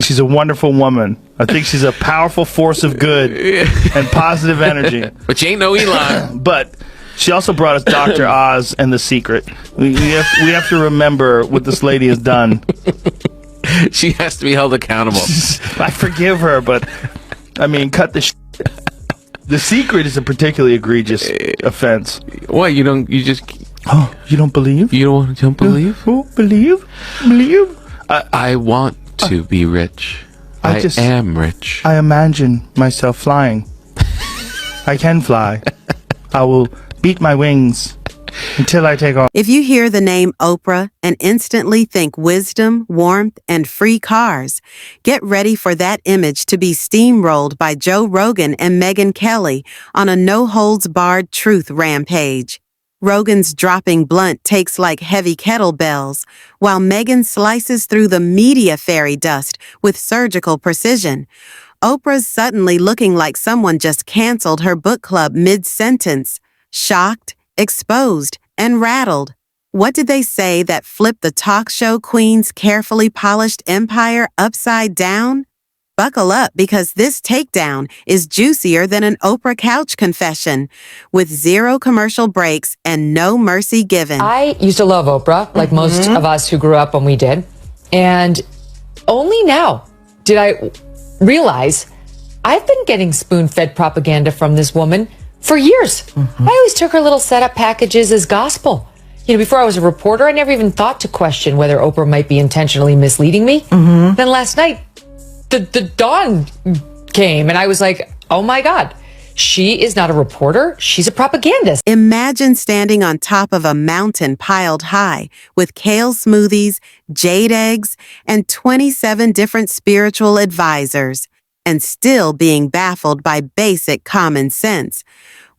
she's a wonderful woman. I think she's a powerful force of good and positive energy. But you ain't no Elon. But she also brought us Dr. Oz and The Secret. We have to remember what this lady has done. She has to be held accountable. I forgive her, but I mean, cut the The Secret is a particularly egregious offense. What, you don't believe? You don't believe? Oh, believe? I want to be rich. I am rich. I imagine myself flying. I can fly. I will beat my wings until I take off. If you hear the name Oprah and instantly think wisdom, warmth, and free cars, get ready for that image to be steamrolled by Joe Rogan and Megyn Kelly on a no-holds-barred truth rampage. Rogan's dropping blunt takes like heavy kettlebells, while Megyn slices through the media fairy dust with surgical precision. Oprah's suddenly looking like someone just canceled her book club mid-sentence, shocked, exposed, and rattled. What did they say that flipped the talk show queen's carefully polished empire upside down? Buckle up, because this takedown is juicier than an Oprah couch confession, with zero commercial breaks and no mercy given. I used to love Oprah, like most of us who grew up when we did. And only now did I realize I've been getting spoon-fed propaganda from this woman for years. I always took her little setup packages as gospel. You know, before I was a reporter, I never even thought to question whether Oprah might be intentionally misleading me. Then last night, the dawn came, and I was like, oh my God, she is not a reporter, she's a propagandist. Imagine standing on top of a mountain piled high with kale smoothies, jade eggs, and 27 different spiritual advisors, and still being baffled by basic common sense.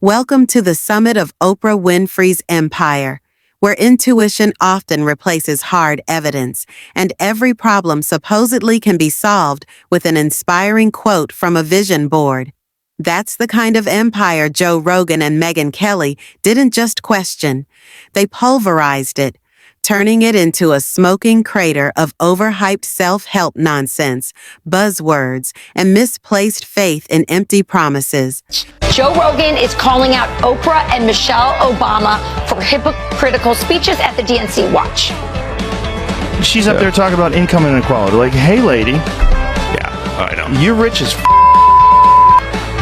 Welcome to the summit of Oprah Winfrey's empire, where intuition often replaces hard evidence, and every problem supposedly can be solved with an inspiring quote from a vision board. That's the kind of empire Joe Rogan and Megyn Kelly didn't just question. They pulverized it, turning it into a smoking crater of overhyped self-help nonsense, buzzwords, and misplaced faith in empty promises. Joe Rogan is calling out Oprah and Michelle Obama for hypocritical speeches at the DNC. Watch. She's up there talking about income inequality. Like, hey, lady. Yeah, I know. You're rich as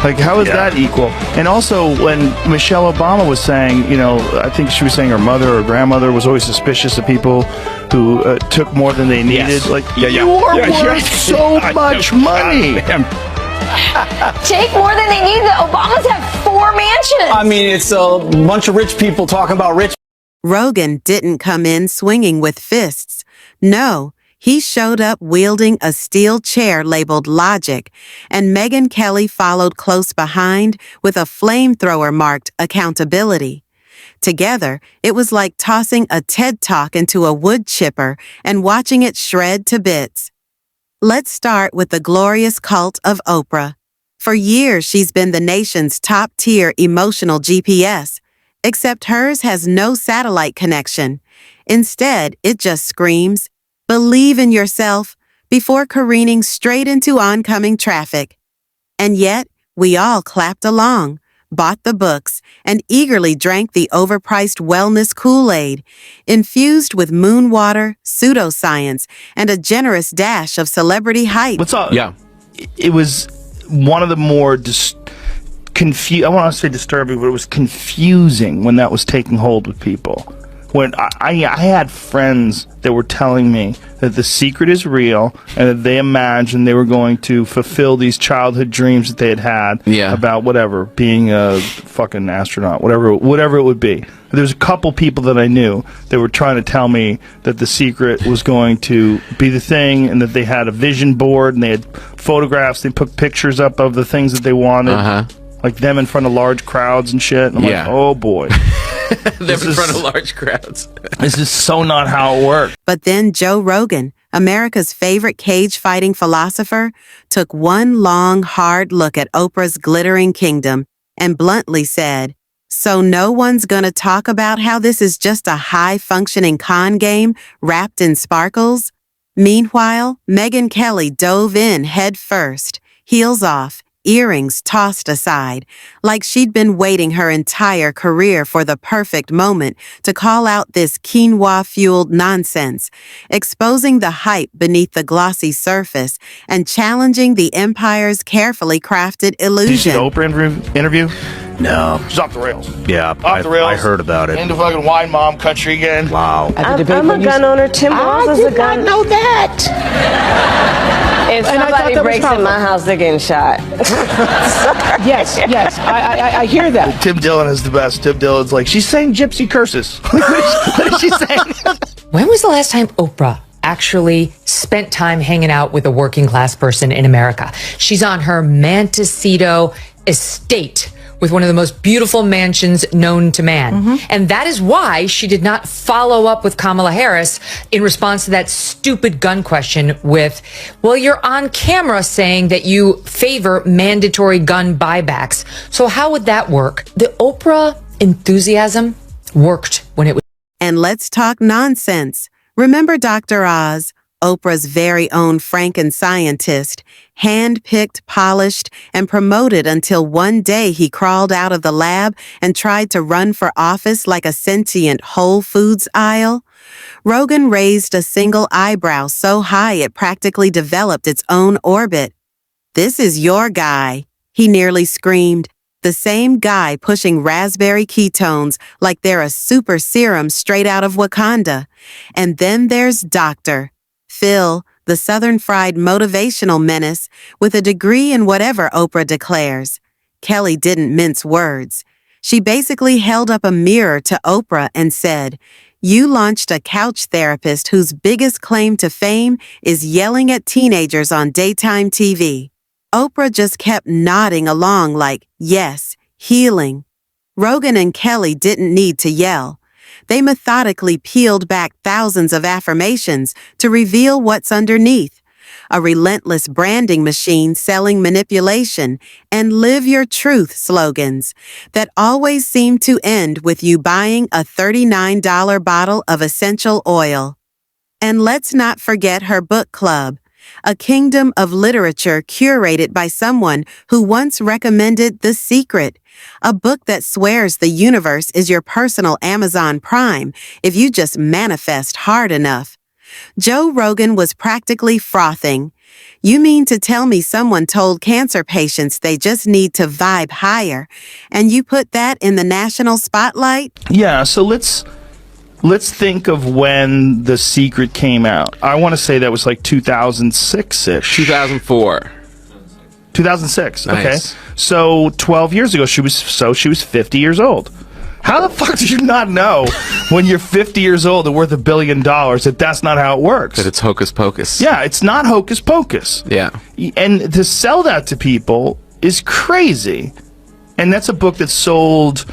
Like, how is that equal? And also, when Michelle Obama was saying, you know, I think she was saying her mother or grandmother was always suspicious of people who took more than they needed. Yes. Like, you are worth so much money. Take more than they need. The Obamas have 4 mansions. I mean, it's a bunch of rich people talking about rich. Rogan didn't come in swinging with fists. No, he showed up wielding a steel chair labeled logic, and Megyn Kelly followed close behind with a flamethrower marked accountability. Together, it was like tossing a TED Talk into a wood chipper and watching it shred to bits. Let's start with the glorious cult of Oprah. For years, she's been the nation's top-tier emotional GPS, except hers has no satellite connection. Instead, it just screams, "Believe in yourself," before careening straight into oncoming traffic. And yet, we all clapped along, bought the books, and eagerly drank the overpriced wellness Kool-Aid, infused with moon water, pseudoscience, and a generous dash of celebrity hype. What's up? Yeah. It was one of the more I want to say disturbing, but it was confusing when that was taking hold with people. When I had friends that were telling me that The Secret is real and that they imagined they were going to fulfill these childhood dreams that they had about whatever, being a fucking astronaut, whatever it would be. There's a couple people that I knew that were trying to tell me that The Secret was going to be the thing and that they had a vision board and they had photographs, they put pictures up of the things that they wanted, like them in front of large crowds and shit. And I'm like, oh boy. Them in front of large crowds. This is so not how it works. But then Joe Rogan, America's favorite cage-fighting philosopher, took one long, hard look at Oprah's glittering kingdom and bluntly said, "So no one's gonna talk about how this is just a high-functioning con game wrapped in sparkles?" Meanwhile, Megyn Kelly dove in head first, heels off, earrings tossed aside, like she'd been waiting her entire career for the perfect moment to call out this quinoa-fueled nonsense, exposing the hype beneath the glossy surface and challenging the empire's carefully crafted Did you see illusion. the Oprah interview? No. She's off the rails. Yeah, Off the rails. I heard about it. Into fucking wine mom country again. Wow. I'm a gun owner. Tim Walz is a gun. know that. If somebody breaks in my house, they're getting shot. Yes, I hear that. Tim Dillon is the best. Tim Dillon's like, she's saying gypsy curses. What is she saying? When was the last time Oprah actually spent time hanging out with a working class person in America? She's on her Montecito estate with one of the most beautiful mansions known to man. And that is why she did not follow up with Kamala Harris in response to that stupid gun question with, well, you're on camera saying that you favor mandatory gun buybacks. So how would that work? The Oprah enthusiasm worked when it was. And let's talk nonsense. Remember Dr. Oz, Oprah's very own Franken-scientist, hand-picked, polished, and promoted until one day he crawled out of the lab and tried to run for office like a sentient Whole Foods aisle? Rogan raised a single eyebrow so high it practically developed its own orbit. "This is your guy," he nearly screamed. The same guy pushing raspberry ketones like they're a super serum straight out of Wakanda. And then there's Dr. Phil, the Southern fried motivational menace, with a degree in whatever Oprah declares. Kelly didn't mince words. She basically held up a mirror to Oprah and said, "You launched a couch therapist whose biggest claim to fame is yelling at teenagers on daytime TV." Oprah just kept nodding along like, yes, healing. Rogan and Kelly didn't need to yell. They methodically peeled back thousands of affirmations to reveal what's underneath. A relentless branding machine selling manipulation and live your truth slogans that always seem to end with you buying a $39 bottle of essential oil. And let's not forget her book club, a kingdom of literature curated by someone who once recommended The Secret, a book that swears the universe is your personal Amazon Prime if you just manifest hard enough. Joe Rogan was practically frothing. "You mean to tell me someone told cancer patients they just need to vibe higher, and you put that in the national spotlight?" Yeah, so let's think of when The Secret came out. I want to say that was like 2006-ish. 2004. 2006. Okay. Nice. So 12 years ago, she was 50 years old. How the fuck do you not know when you're 50 years old and worth $1 billion that that's not how it works? That it's hocus pocus. Yeah, it's not hocus pocus. Yeah. And to sell that to people is crazy. And that's a book that sold,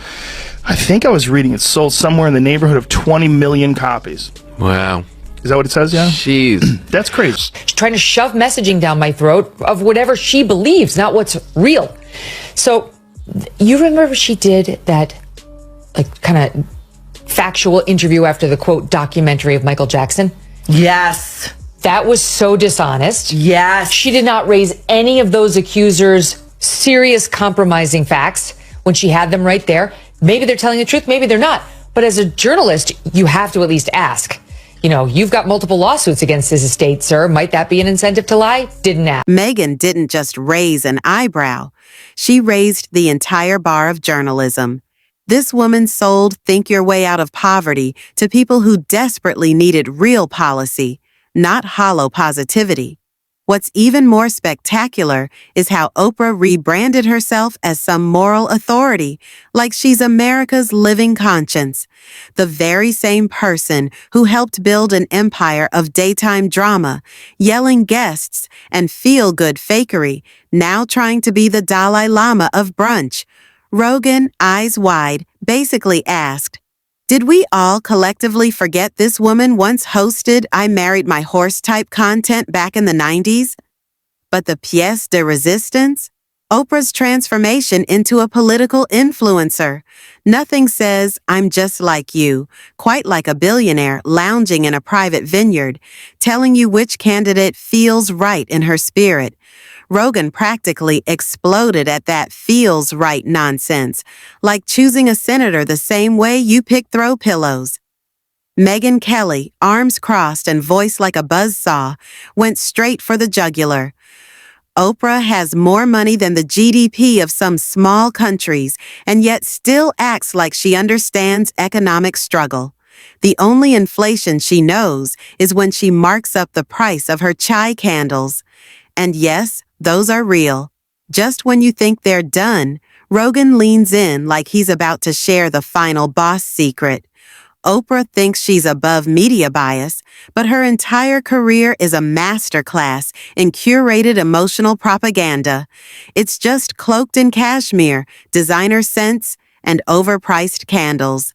I think I was reading, it sold somewhere in the neighborhood of 20 million copies. Wow. Is that what it says, yeah? Jeez. That's crazy. She's trying to shove messaging down my throat of whatever she believes, not what's real. So you remember she did that like kind of factual interview after the quote documentary of Michael Jackson? Yes. That was so dishonest. Yes. She did not raise any of those accusers' serious compromising facts when she had them right there. Maybe they're telling the truth, maybe they're not. But as a journalist, you have to at least ask. You know, you've got multiple lawsuits against his estate, sir. Might that be an incentive to lie? Didn't ask. Megyn didn't just raise an eyebrow. She raised the entire bar of journalism. This woman sold Think Your Way Out of Poverty to people who desperately needed real policy, not hollow positivity. What's even more spectacular is how Oprah rebranded herself as some moral authority, like she's America's living conscience. The very same person who helped build an empire of daytime drama, yelling guests, and feel-good fakery, now trying to be the Dalai Lama of brunch. Rogan, eyes wide, basically asked, "Did we all collectively forget this woman once hosted I Married My Horse type content back in the 90s? But the pièce de résistance? Oprah's transformation into a political influencer. Nothing says, "I'm just like you," quite like a billionaire lounging in a private vineyard, telling you which candidate feels right in her spirit. Rogan practically exploded at that feels right nonsense, like choosing a senator the same way you pick throw pillows. Megyn Kelly, arms crossed and voice like a buzzsaw, went straight for the jugular. Oprah has more money than the GDP of some small countries and yet still acts like she understands economic struggle. The only inflation she knows is when she marks up the price of her chai candles. And yes, those are real. Just when you think they're done, Rogan leans in like he's about to share the final boss secret. Oprah thinks she's above media bias, but her entire career is a masterclass in curated emotional propaganda. It's just cloaked in cashmere, designer scents, and overpriced candles.